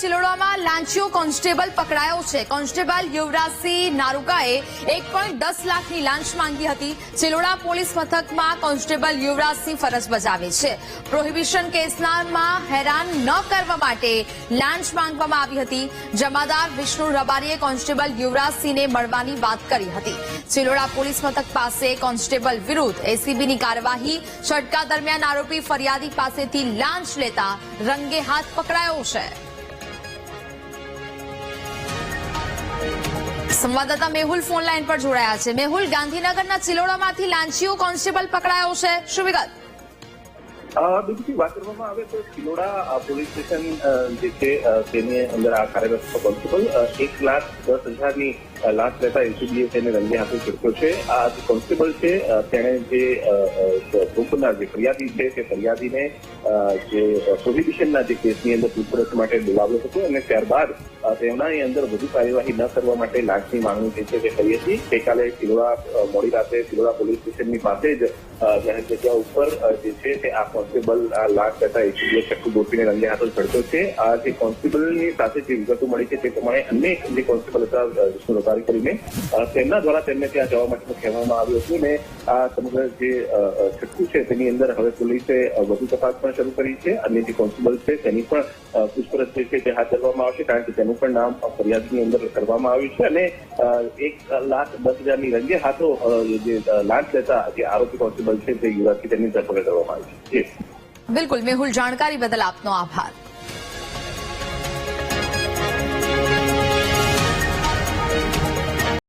ચિલોડામાં લાંચીયો constable પકડાયો છે। Constable Yuvrajsinh નારુકાએ 1.10 લાખની લાંચ માંગી હતી। ચિલોડા પોલીસ મથકમાં કોન્સ્ટેબલ યુવરાજસિંહ ફરજ બજાવે છે। પ્રોહિબિશન કેસમાં હેરાન ન કરવા માટે લાંચ માંગવામાં આવી હતી। જમાદાર વિષ્ણુ રબારીએ કોન્સ્ટેબલ યુવરાજસિંહને મળવાની વાત કરી હતી। ચિલોડા પોલીસ મથક પાસે કોન્સ્ટેબલ વિરુદ્ધ એસીબીની કાર્યવાહી। છટકા દરમિયાન આરોપી ફરિયાદી પાસેથી લાંચ લેતા રંગે હાથ પકડાયો છે। સંવાદદાતા મેહુલ ફોન લાઈન પર જોડાયા છે। મેહુલ, ગાંધીનગરના ચિલોડામાંથી લાંચીયો કોન્સ્ટેબલ પકડાયો છે, શું વિગત? બીજી વાત કરવામાં આવે તો ચિલોડા પોલીસ સ્ટેશન જે છે તેની અંદર આ કાર્યરત કોન્સ્ટેબલ 1,10,000ની લાંચ લેતા એસીબીએ તેને રંગે હાથે ઝડપ્યો છે। આ જે કોન્સ્ટેબલ છે તેણે જે ગ્રુપના જે ફરિયાદી છે તે ફરિયાદીને જે પ્રોહિબિશનના જે કેસની અંદર પૂછપરછ માટે બોલાવ્યો હતો અને ત્યારબાદ તેમનાની અંદર વધુ કાર્યવાહી ન કરવા માટે લાંચની માંગણી જે છે તે કરી હતી। ગઈકાલે ચિલોડા મોડી રાતે ચિલોડા પોલીસ સ્ટેશનની પાસે જ જાહેર જગ્યા ઉપર જે છે તે આ કોન્સ્ટેબલ લાંચ લેતા એસીબીએ ચક્કુ ગોઠવીને રંગે હાથો ઝડપ્યો છે। આ જે કોન્સ્ટેબલની સાથે જે વિગતો મળી છે તે પ્રમાણે અનેક જે કોન્સ્ટેબલ હતા વિષ્ણુ રબારી કરીને તેમના દ્વારા તેમને ત્યાં જવા માટે કહેવામાં આવ્યું હતું ને આ સમગ્ર જે છટકું છે તેની અંદર હવે પોલીસે વધુ તપાસ પણ શરૂ કરી છે। અને જે કોન્સ્ટેબલ છે તેની પણ પૂછપરછ જે છે તે હાથ ધરવામાં આવશે, કારણ કે તેનું પણ નામ ફરિયાદની અંદર કરવામાં આવ્યું છે અને 1,10,000ની રંગે હાથો જે લાંચ લેતા જે આરોપી કોન્સ્ટેબલ છે તે યુવરાજથી તેમની ધરપકડ કરવામાં આવી છે। બિલકુલ મેહુલ, જાણકારી બદલ આપનો આભાર।